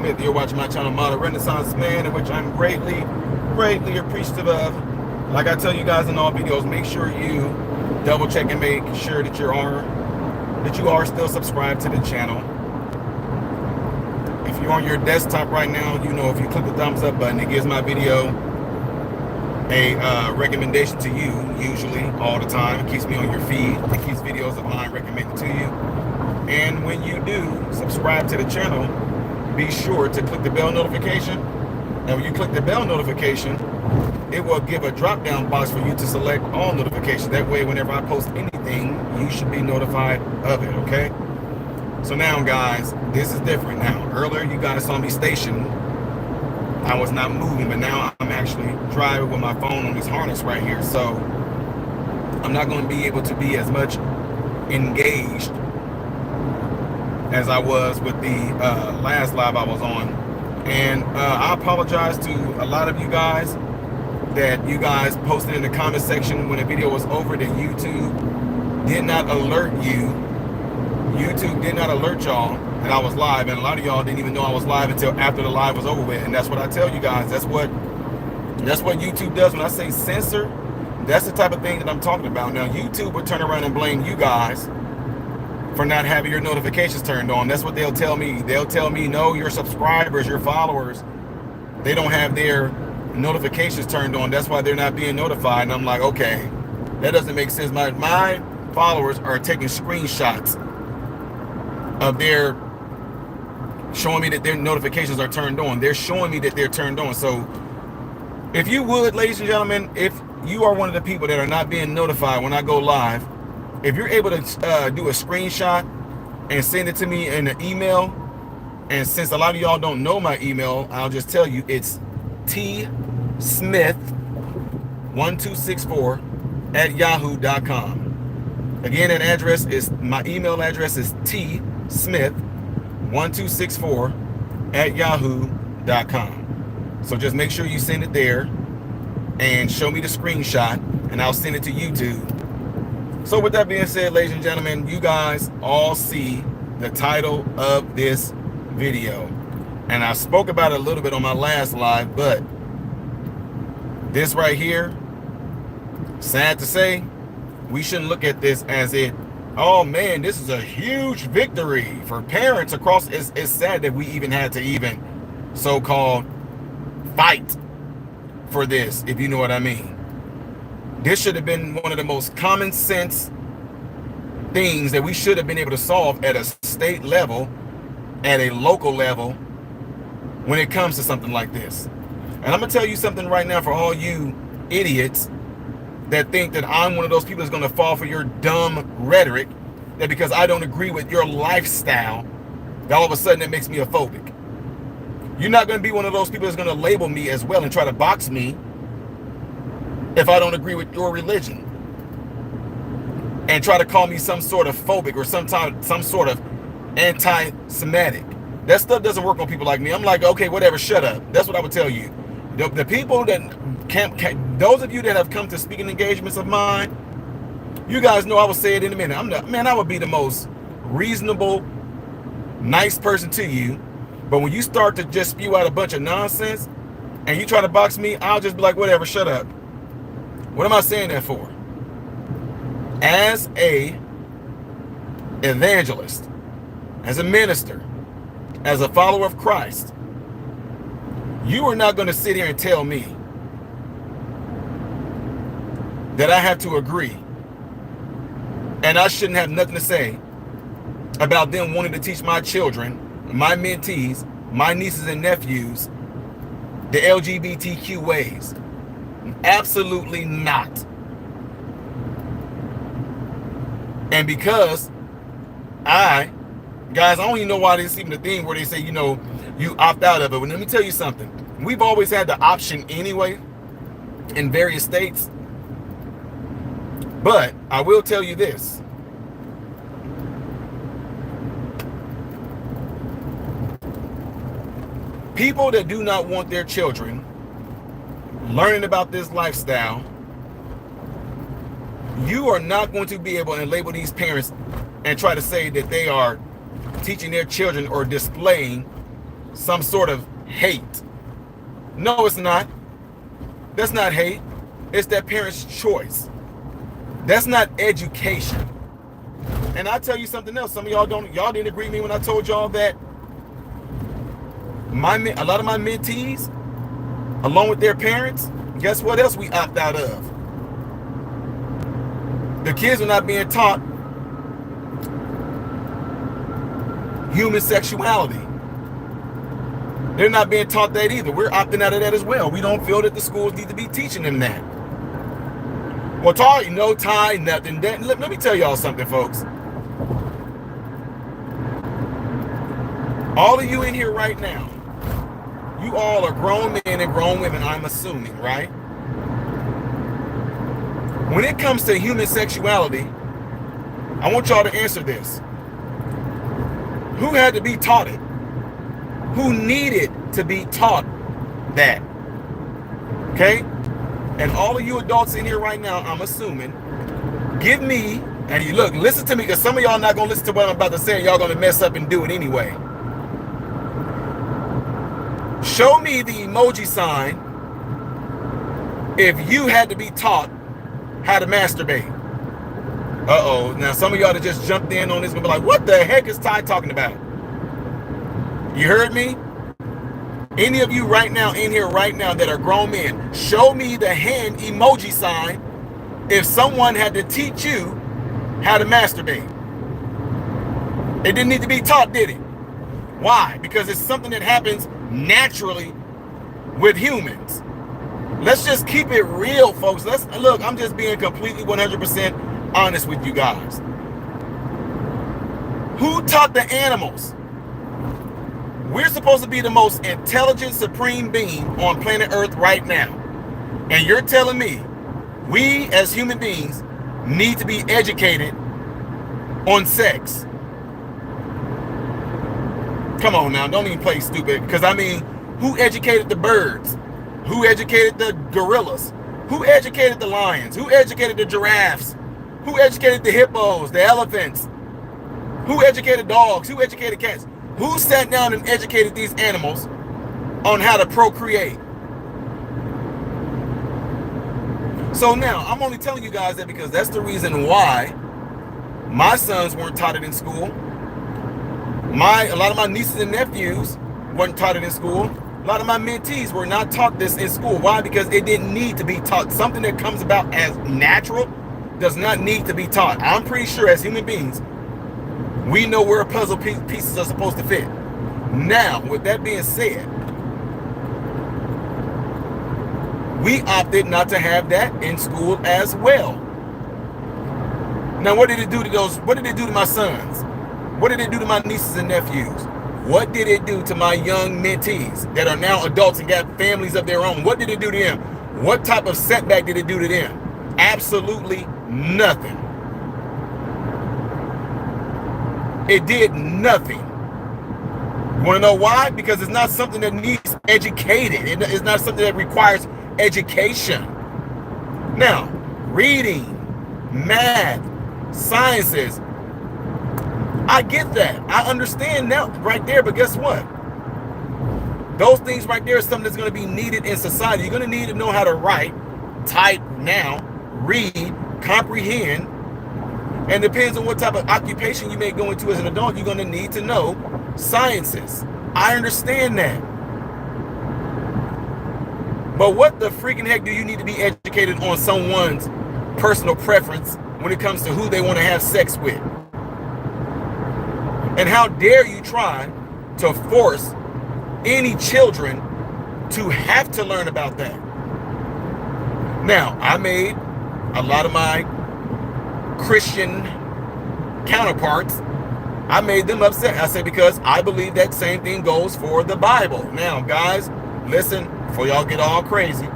Smith. You're watching my channel, Modern Renaissance Man, in which I'm greatly appreciative of. Like I tell you guys in all videos, make sure you double check and make sure that you are still subscribed to the channel. If you're on your desktop right now, you know, if you click the thumbs up button, it gives my video a recommendation to you, usually all the time. It keeps me on your feed. It keeps videos of mine recommended to you. And when you do subscribe to the channel, be sure to click the bell notification. And when you click the bell notification, it will give a drop-down box for you to select all notifications. That way, whenever I post anything, you should be notified of it, okay? So now, guys, this is different now. Earlier, you guys saw me stationed. I was not moving, but now I'm actually driving with my phone on this harness right here. So I'm not going to be able to be as much engaged as I was with the last live I was on. And I apologize to a lot of you guys that you guys posted in the comment section when the video was over that YouTube did not alert you. YouTube did not alert y'all that I was live, and a lot of y'all didn't even know I was live until after the live was over with. And that's what I tell you guys. That's what YouTube does. When I say censor, that's the type of thing that I'm talking about. Now, YouTube will turn around and blame you guys for not having your notifications turned on. That's what they'll tell me. They'll tell me, no, your subscribers, your followers, they don't have their notifications turned on. That's why they're not being notified. And I'm like, okay, that doesn't make sense. My followers are taking screenshots of their showing me that their notifications are turned on. They're showing me that they're turned on. So if you would, ladies and gentlemen, if you are one of the people that are not being notified when I go live, if you're able to do a screenshot and send it to me in an email, and since a lot of y'all don't know my email, I'll just tell you it's tsmith1264@yahoo.com. Again, that address is, my email address is tsmith1264@yahoo.com. So just make sure you send it there and show me the screenshot, and I'll send it to YouTube. So with that being said, ladies and gentlemen, you guys all see the title of this video. And I spoke about it a little bit on my last live, but this right here, sad to say, we shouldn't look at this as oh man, this is a huge victory for parents across. It's sad that we even had to even so-called fight for this, if you know what I mean. This should have been one of the most common sense things that we should have been able to solve at a state level, at a local level, when it comes to something like this. And I'm gonna tell you something right now for all you idiots that think that I'm one of those people that's gonna fall for your dumb rhetoric, that because I don't agree with your lifestyle, that all of a sudden it makes me a phobic. You're not gonna be one of those people that's gonna label me as well and try to box me if I don't agree with your religion, and try to call me some sort of phobic or some sort of anti-Semitic. That stuff doesn't work on people like me. I'm like, okay, whatever, shut up. That's what I would tell you. The people that those of you that have come to speaking engagements of mine, you guys know I will say it in a minute. I would be the most reasonable, nice person to you, but when you start to just spew out a bunch of nonsense and you try to box me, I'll just be like, whatever, shut up. What am I saying that for? As a evangelist, as a minister, as a follower of Christ, you are not going to sit here and tell me that I have to agree and I shouldn't have nothing to say about them wanting to teach my children, my mentees, my nieces and nephews, the LGBTQ ways. Absolutely not. And because guys, I don't even know why this is even a thing where they say, you know, you opt out of it. But let me tell you something. We've always had the option anyway in various states. But I will tell you this. People that do not want their children learning about this lifestyle, you are not going to be able to label these parents and try to say that they are teaching their children or displaying some sort of hate. No, it's not. That's not hate. It's that parent's choice. That's not education. And I'll tell you something else. Some of y'all didn't agree with me when I told y'all that a lot of my mentees, along with their parents, guess what else we opt out of? The kids are not being taught human sexuality. They're not being taught that either. We're opting out of that as well. We don't feel that the schools need to be teaching them that. Well, nothing. Let me tell y'all something, folks. All of you in here right now, you all are grown men and grown women, I'm assuming, right? When it comes to human sexuality, I want y'all to answer this. Who had to be taught it? Who needed to be taught that? Okay? And all of you adults in here right now, I'm assuming, give me, and you look, listen to me, because some of y'all not going to listen to what I'm about to say, and y'all going to mess up and do it anyway. Show me the emoji sign if you had to be taught how to masturbate. Uh-oh. Now, some of y'all that just jumped in on this going to be like, what the heck is Ty talking about? You heard me? Any of you right now in here right now that are grown men, show me the hand emoji sign if someone had to teach you how to masturbate. It didn't need to be taught, did it? Why? Because it's something that happens naturally with humans. Let's just keep it real, folks. Look, I'm just being completely 100% honest with you guys. Who taught the animals? We're supposed to be the most intelligent supreme being on planet Earth right now. And you're telling me we as human beings need to be educated on sex. Come on now, don't even play stupid. Because I mean, who educated the birds? Who educated the gorillas? Who educated the lions? Who educated the giraffes? Who educated the hippos, the elephants? Who educated dogs? Who educated cats? Who sat down and educated these animals on how to procreate? So now, I'm only telling you guys that because that's the reason why my sons weren't taught it in school. A lot of my nieces and nephews weren't taught it in school. A lot of my mentees were not taught this in school. Why? Because it didn't need to be taught. Something that comes about as natural does not need to be taught. I'm pretty sure as human beings, we know where puzzle pieces are supposed to fit. Now, with that being said, we opted not to have that in school as well. Now, what did it do to my sons? What did it do to my nieces and nephews? What did it do to my young mentees that are now adults and got families of their own? What did it do to them? What type of setback did it do to them? Absolutely nothing. It did nothing. You want to know why? Because it's not something that needs educated. It's not something that requires education. Now, reading, math, sciences, I get that. I understand now right there, but guess what? Those things right there is something that's going to be needed in society. You're going to need to know how to write, type now, read, comprehend, and depends on what type of occupation you may go into as an adult, you're going to need to know sciences. I understand that. But what the freaking heck do you need to be educated on someone's personal preference when it comes to who they want to have sex with? And how dare you try to force any children to have to learn about that? Now, I made a lot of my Christian counterparts, I made them upset. I said, because I believe that same thing goes for the Bible. Now, guys, listen, before y'all get all crazy.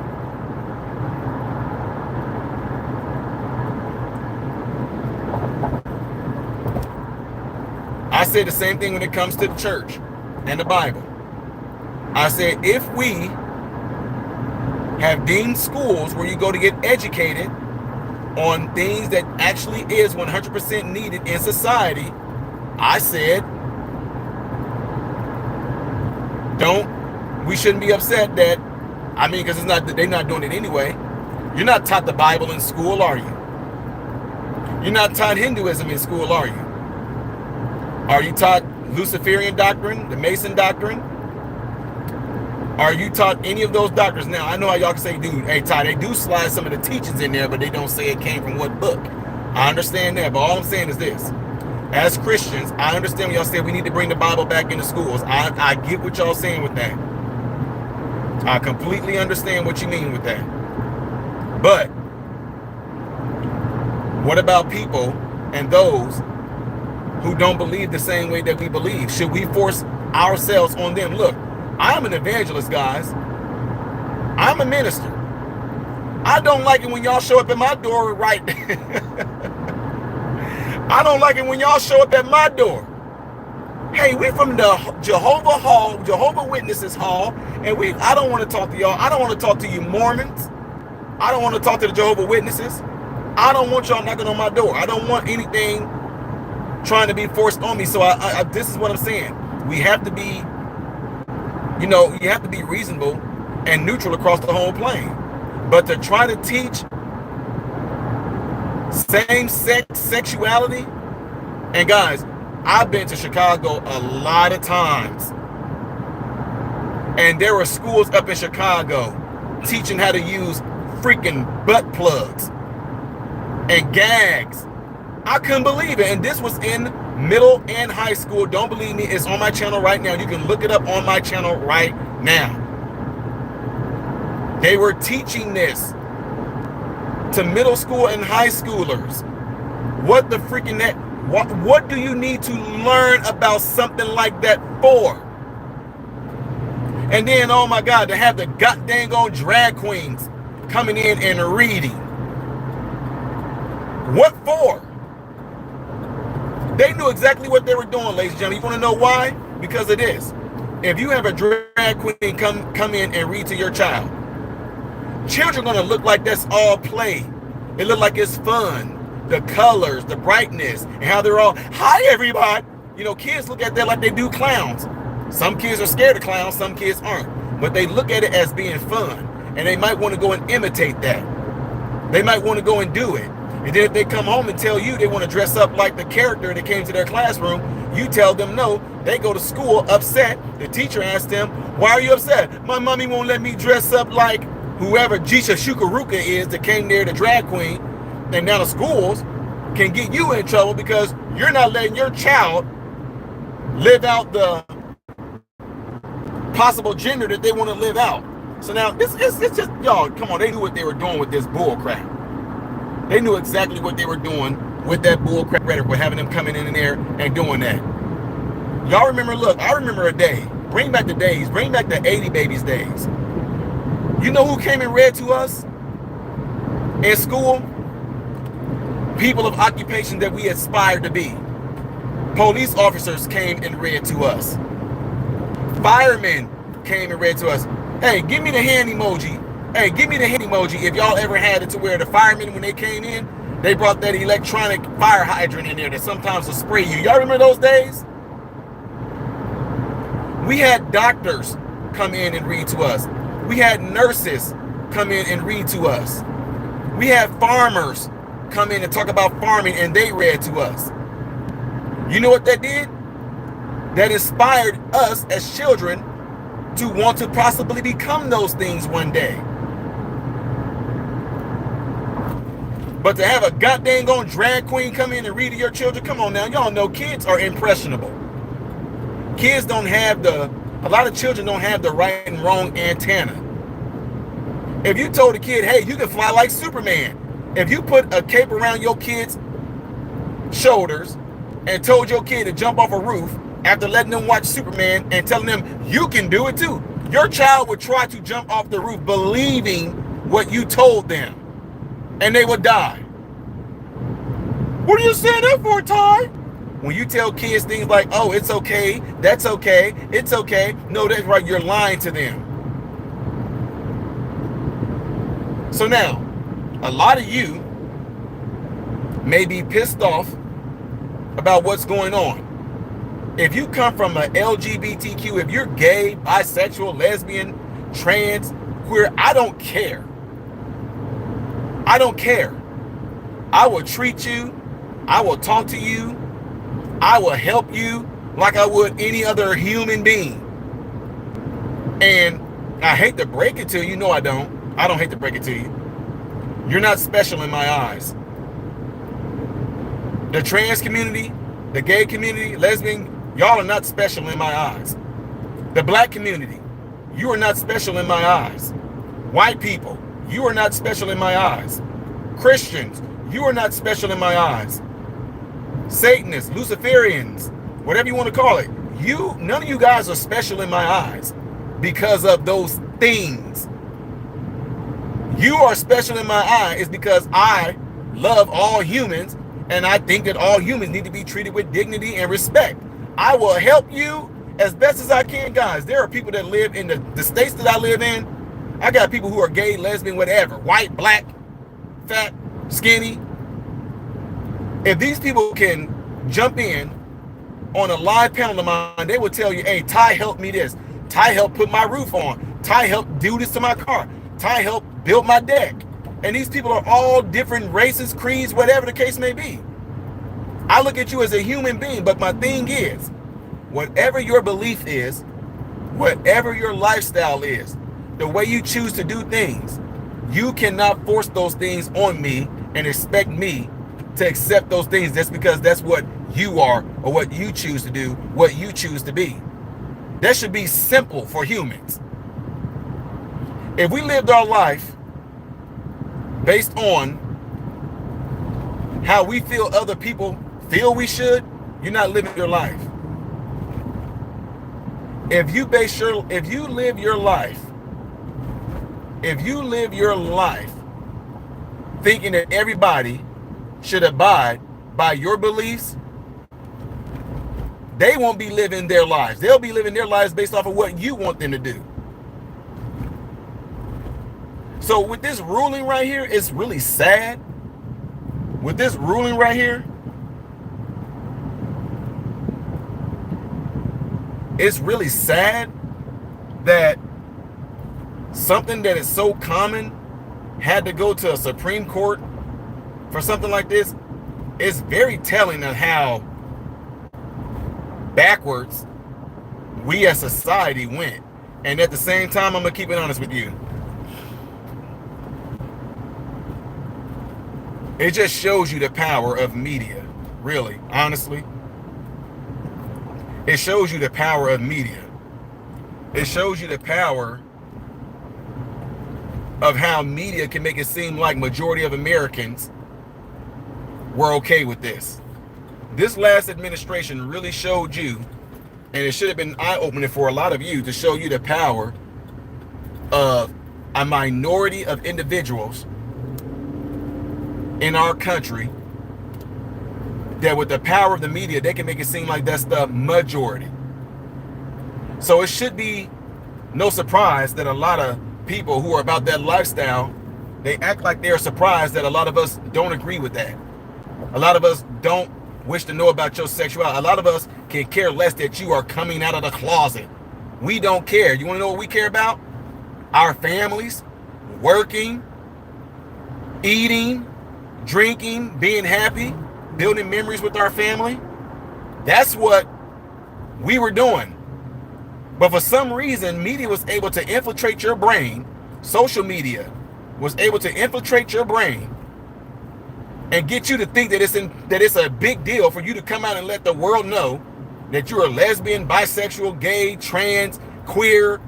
I said the same thing when it comes to the church and the Bible. I said, if we have deemed schools where you go to get educated on things that actually is 100% needed in society, I said, We shouldn't be upset that, I mean, because they're not doing it anyway. You're not taught the Bible in school, are you? You're not taught Hinduism in school, are you? Are you taught Luciferian doctrine, the Mason doctrine? Are you taught any of those doctrines? Now, I know how y'all can say, dude, hey, Ty, they do slide some of the teachings in there, but they don't say it came from what book. I understand that, but all I'm saying is this. As Christians, I understand when y'all say we need to bring the Bible back into schools. I get what y'all saying with that. I completely understand what you mean with that. But what about people and those who don't believe the same way that we believe? Should we force ourselves on them? Look, I'm an evangelist, guys. I'm a minister. I don't like it when y'all show up at my door right. I don't like it when y'all show up at my door. Hey, we from the Jehovah Witnesses Hall, and I don't want to talk to y'all. I don't want to talk to you Mormons. I don't want to talk to the Jehovah Witnesses. I don't want y'all knocking on my door. I don't want anything trying to be forced on me. So this is what I'm saying. We have to be, you have to be reasonable and neutral across the whole plane. But to try to teach same-sex sexuality, and guys, I've been to Chicago a lot of times, and there were schools up in Chicago teaching how to use freaking butt plugs and gags. I couldn't believe it. And this was in middle and high school. Don't believe me, it's on my channel right now. You can look it up on my channel right now. They were teaching this to middle school and high schoolers. What the freaking heck? What do you need to learn about something like that for? And then, oh my God, to have the goddamn drag queens coming in and reading. What for? They knew exactly what they were doing, ladies and gentlemen. You want to know why? Because of this. If you have a drag queen come in and read to your child, children are going to look like that's all play. It look like it's fun. The colors, the brightness, and how they're all, hi everybody. Kids look at that like they do clowns. Some kids are scared of clowns, some kids aren't. But they look at it as being fun. And they might want to go and imitate that. They might want to go and do it. And then if they come home and tell you they want to dress up like the character that came to their classroom, you tell them no. They go to school upset. The teacher asks them, why are you upset? My mommy won't let me dress up like whoever Jisha Shukaruka is that came there, the drag queen. And now the schools can get you in trouble because you're not letting your child live out the possible gender that they want to live out. So now it's just, y'all, come on, they knew what they were doing with this bull crap. They knew exactly what they were doing with that bull crap rhetoric, with having them coming in there and doing that. Y'all remember, look, I remember a day. Bring back the days. Bring back the 80 babies days. You know who came and read to us in school? People of occupation that we aspired to be. Police officers came and read to us. Firemen came and read to us. Hey, give me the hand emoji. Hey, give me the hand emoji if y'all ever had it to where the firemen, when they came in, they brought that electronic fire hydrant in there that sometimes will spray you. Y'all remember those days? We had doctors come in and read to us. We had nurses come in and read to us. We had farmers come in and talk about farming, and they read to us. You know what that did? That inspired us as children to want to possibly become those things one day. But to have a goddamn drag queen come in and read to your children, come on now, y'all know kids are impressionable. Kids don't have a lot of children don't have the right and wrong antenna. If you told a kid, hey, you can fly like Superman, if you put a cape around your kid's shoulders and told your kid to jump off a roof after letting them watch Superman and telling them you can do it too, your child would try to jump off the roof believing what you told them, and they would die. What are you saying that for, Ty? When you tell kids things like, oh, it's okay, that's okay, it's okay, no, that's right, you're lying to them. So now, a lot of you may be pissed off about what's going on If you come from a LGBTQ, if you're gay, bisexual, lesbian, trans, queer, I don't care. I don't care. I will treat you. I will talk to you. I will help you like I would any other human being. And I hate to break it to you. No, I don't. I don't hate to break it to you. You're not special in my eyes. The trans community, the gay community, lesbian, y'all are not special in my eyes. The black community, you are not special in my eyes. White people, you are not special in my eyes. Christians, you are not special in my eyes. Satanists, Luciferians, whatever you want to call it, none of you guys are special in my eyes because of those things. You are special in my eyes because I love all humans, and I think that all humans need to be treated with dignity and respect. I will help you as best as I can, guys. There are people that live in the states that I live in. I got people who are gay, lesbian, whatever, white, black, fat, skinny. If these people can jump in on a live panel of mine, they will tell you, hey, Ty helped me this. Ty helped put my roof on. Ty helped do this to my car. Ty helped build my deck. And these people are all different races, creeds, whatever the case may be. I look at you as a human being, but my thing is, whatever your belief is, whatever your lifestyle is, the way you choose to do things, you cannot force those things on me and expect me to accept those things just because that's what you are or what you choose to do, what you choose to be. That should be simple for humans. If we lived our life based on how we feel other people feel we should, you're not living your life. If you live your life thinking that everybody should abide by your beliefs, they won't be living their lives. They'll be living their lives based off of what you want them to do. So with this ruling right here, it's really sad. With this ruling right here, it's really sad that something that is so common had to go to a Supreme Court for something like this. It's very telling of how backwards we as society went. And at the same time, I'm gonna keep it honest with you. It just shows you the power of media, really, honestly. It shows you the power of media. It shows you the power of how media can make it seem like majority of Americans were okay with this. This last administration really showed you, and it should have been eye-opening for a lot of you, to show you the power of a minority of individuals in our country, that with the power of the media, they can make it seem like that's the majority. So it should be no surprise that a lot of people who are about that lifestyle, they act like they're surprised that a lot of us don't agree with that. A lot of us don't wish to know about your sexuality. A lot of us can care less that you are coming out of the closet. We don't care. You want to know what we care about? Our families, working, eating, drinking, being happy, building memories with our family. That's what we were doing. But for some reason, media was able to infiltrate your brain. Social media was able to infiltrate your brain and get you to think that it's a big deal for you to come out and let the world know that you're a lesbian, bisexual, gay, trans, queer,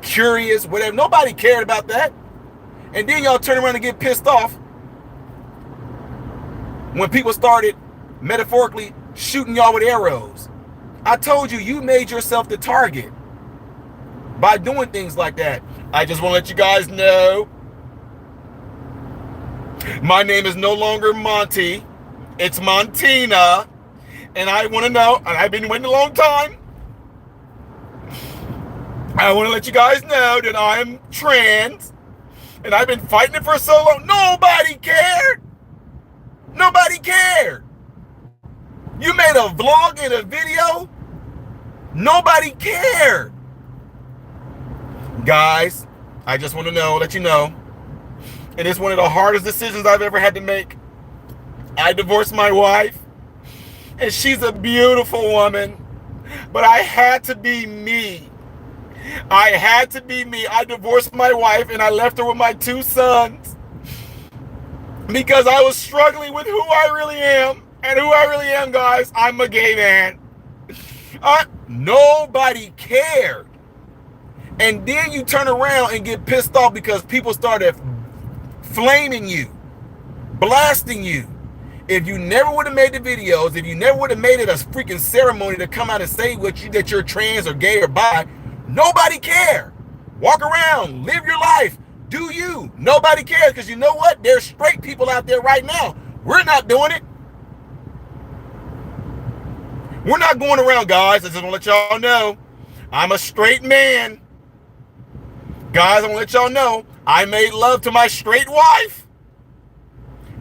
curious, whatever. Nobody cared about that. And then y'all turn around and get pissed off when people started metaphorically shooting y'all with arrows. I told you, you made yourself the target by doing things like that. I just want to let you guys know, my name is no longer Monty, it's Montina, and I want to know, and I've been waiting a long time, I want to let you guys know that I am trans, and I've been fighting it for so long. Nobody cared. Nobody cared. You made a vlog and a video Nobody cared. Guys, I just want to let you know, and it's one of the hardest decisions I've ever had to make. I divorced my wife, and she's a beautiful woman, but I had to be me. I had to be me. I divorced my wife, and I left her with my 2 sons because I was struggling with who I really am. And who I really am, guys, I'm a gay man. Nobody cared. And then you turn around and get pissed off because people started flaming you, blasting you. If you never would have made the videos, if you never would have made it a freaking ceremony to come out and say that you're trans or gay or bi, nobody cared. Walk around, live your life, do you. Nobody cares, because you know what? There's straight people out there right now. We're not doing it. We're not going around, guys. I just want to let y'all know, I'm a straight man. Guys, I want to let y'all know, I made love to my straight wife.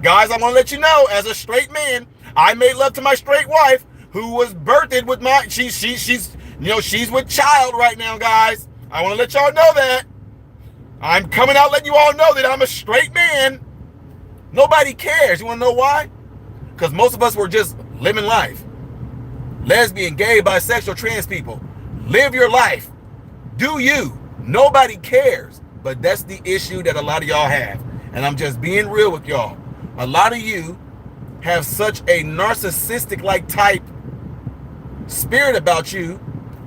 Guys, I want to let you know, as a straight man, I made love to my straight wife, who was birthed with my, she's with child right now, guys. I want to let y'all know that. I'm coming out letting you all know that I'm a straight man. Nobody cares. You want to know why? Because most of us were just living life. Lesbian, gay, bisexual, trans people. Live your life. Do you. Nobody cares. But that's the issue that a lot of y'all have. And I'm just being real with y'all. A lot of you have such a narcissistic-like type spirit about you.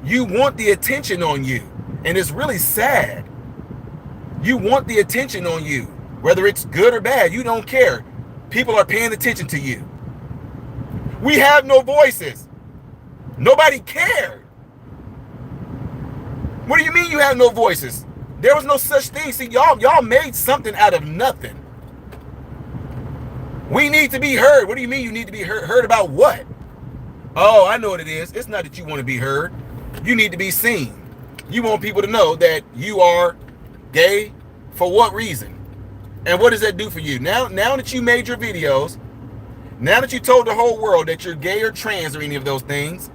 You want the attention on you. And it's really sad. You want the attention on you. Whether it's good or bad, you don't care. People are paying attention to you. We have no voices. Nobody cared. What do you mean you have no voices? There was no such thing. See, y'all made something out of nothing. We need to be heard. What do you mean you need to be heard? Heard about what? Oh, I know what it is. It's not that you want to be heard. You need to be seen. You want people to know that you are gay. For what reason? And what does that do for you? Now that you made your videos, now that you told the whole world that you're gay or trans or any of those things,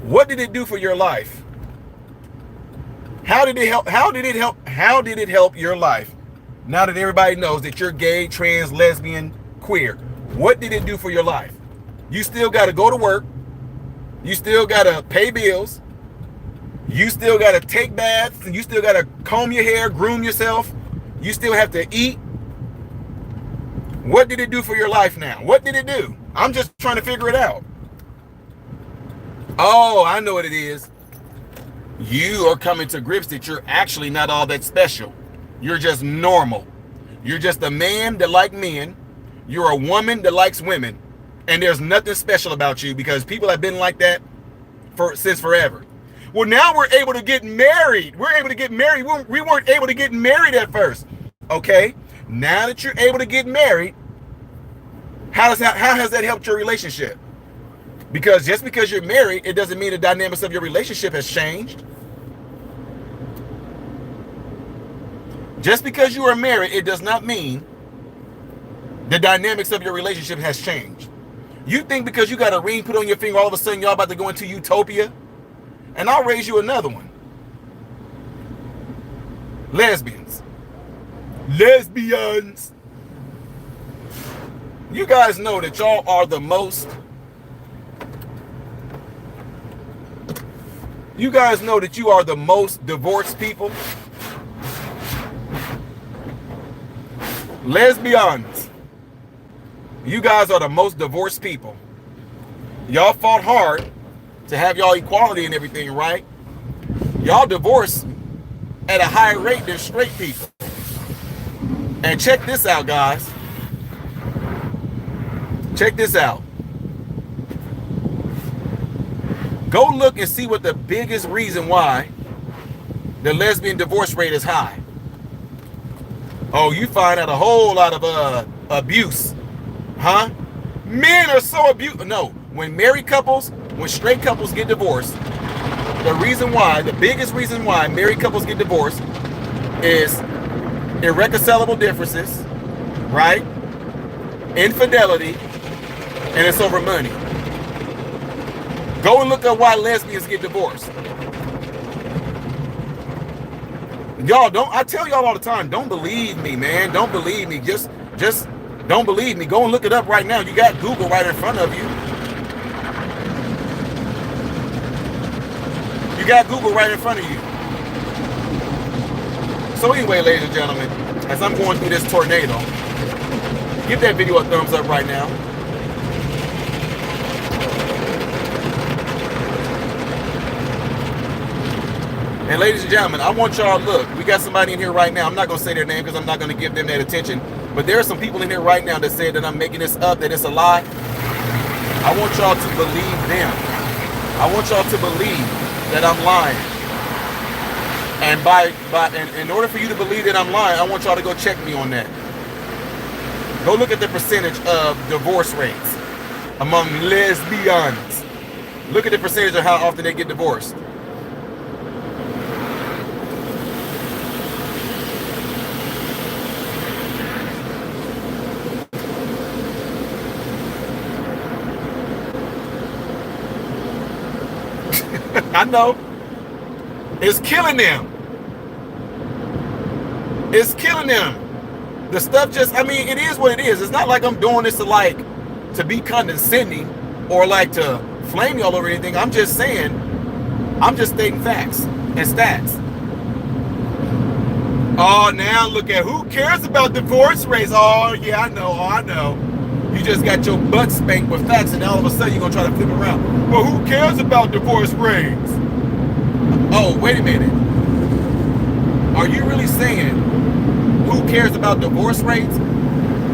what did it do for your life? How did it help? How did it help your life? Now that everybody knows that you're gay, trans, lesbian, queer, what did it do for your life? You still got to go to work. You still got to pay bills. You still got to take baths, and you still got to comb your hair, groom yourself. You still have to eat. What did it do for your life now? What did it do? I'm just trying to figure it out. Oh, I know what it is. You are coming to grips that you're actually not all that special. You're just normal. You're just a man that likes men. You're a woman that likes women. And there's nothing special about you because people have been like that since forever. Well, now we're able to get married. We're able to get married. We weren't able to get married at first. Okay? Now that you're able to get married, how has that helped your relationship? Because just because you're married, it doesn't mean the dynamics of your relationship has changed. Just because you are married, it does not mean the dynamics of your relationship has changed. You think because you got a ring put on your finger, all of a sudden y'all about to go into utopia? And I'll raise you another one. Lesbians. Lesbians. You guys know that y'all are the most... You guys know that you are the most divorced people. Lesbians. You guys are the most divorced people. Y'all fought hard to have y'all equality and everything, right? Y'all divorce at a higher rate than straight people. And check this out, guys. Check this out. Go look and see what the biggest reason why the lesbian divorce rate is high. Oh, you find out a whole lot of abuse. Huh? Men are so abused. No, when married couples, when straight couples get divorced, the biggest reason why married couples get divorced is irreconcilable differences, right? Infidelity, and it's over money. Go and look up why lesbians get divorced. Y'all don't, I tell y'all all the time, don't believe me, man. Don't believe me. Just don't believe me. Go and look it up right now. You got Google right in front of you. You got Google right in front of you. So anyway, ladies and gentlemen, as I'm going through this tornado, give that video a thumbs up right now. And ladies and gentlemen, I want y'all to look. We got somebody in here right now. I'm not going to say their name because I'm not going to give them that attention. But there are some people in here right now that say that I'm making this up, that it's a lie. I want y'all to believe them. I want y'all to believe that I'm lying. And in order for you to believe that I'm lying, I want y'all to go check me on that. Go look at the percentage of divorce rates among lesbians. Look at the percentage of how often they get divorced. I know. It's killing them. It's killing them. The stuff just, I mean, it is what it is. It's not like I'm doing this to be condescending or like to flame y'all over anything. I'm just saying, I'm just stating facts and stats. Oh, now look at who cares about divorce rates. Oh, yeah, I know. Oh, I know. You just got your butt spanked with facts, and all of a sudden you're going to try to flip it around. Well, who cares about divorce rates? Oh, wait a minute. Are you really saying who cares about divorce rates?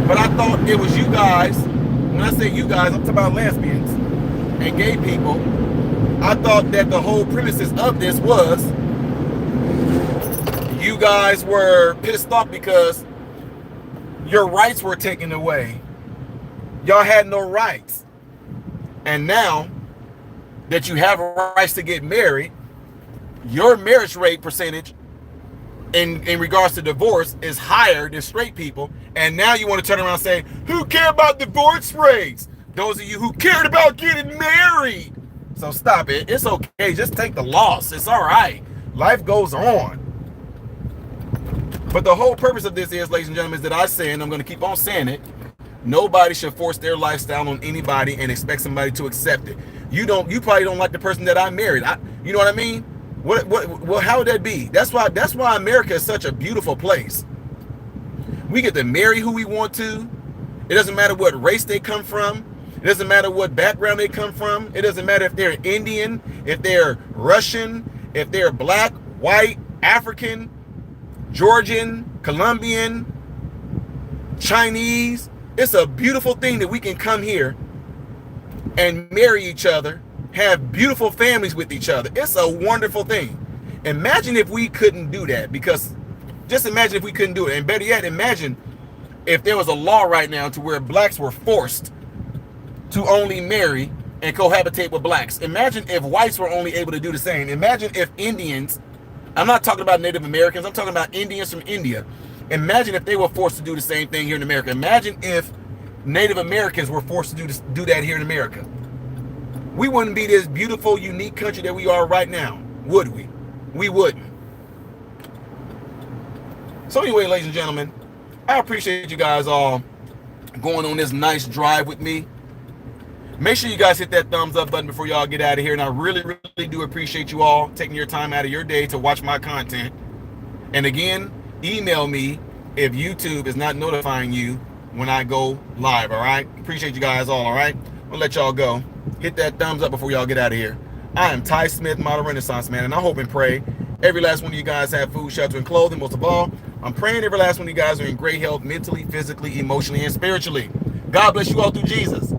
But I thought it was you guys. When I say you guys, I'm talking about lesbians and gay people. I thought that the whole premises of this was you guys were pissed off because your rights were taken away. Y'all had no rights. And now that you have rights to get married, your marriage rate percentage in regards to divorce is higher than straight people. And now you want to turn around and say, who care about divorce rates? Those of you who cared about getting married. So stop it. It's okay. Just take the loss. It's all right. Life goes on. But the whole purpose of this is, ladies and gentlemen, is that I say, and I'm going to keep on saying it, nobody should force their lifestyle on anybody and expect somebody to accept it. You probably don't like the person that I married. You know what I mean? What how would that be? That's why America is such a beautiful place. We get to marry who we want to. It doesn't matter what race they come from. It doesn't matter what background they come from. It doesn't matter if they're Indian, if they're Russian, if they're black, white, African, Georgian, Colombian, Chinese. It's a beautiful thing that we can come here and marry each other, have beautiful families with each other. It's a wonderful thing. Imagine if we couldn't do that, because just imagine if we couldn't do it. And better yet, imagine if there was a law right now to where blacks were forced to only marry and cohabitate with blacks. Imagine if whites were only able to do the same. Imagine if Indians, I'm not talking about Native Americans, I'm talking about Indians from India. Imagine if they were forced to do the same thing here in America. Imagine if Native Americans were forced to do that here in America. We wouldn't be this beautiful, unique country that we are right now, would we? We wouldn't. So anyway, ladies and gentlemen, I appreciate you guys all going on this nice drive with me. Make sure you guys hit that thumbs up button before y'all get out of here. And I really, really do appreciate you all taking your time out of your day to watch my content. And again, email me if YouTube is not notifying you when I go live, all right? Appreciate you guys all right? I'll let y'all go. Hit that thumbs up before y'all get out of here. I am Ty Smith, Model Renaissance Man, and I hope and pray every last one of you guys have food, shelter, and clothing. Most of all, I'm praying every last one of you guys are in great health, mentally, physically, emotionally, and spiritually. God bless you all through Jesus.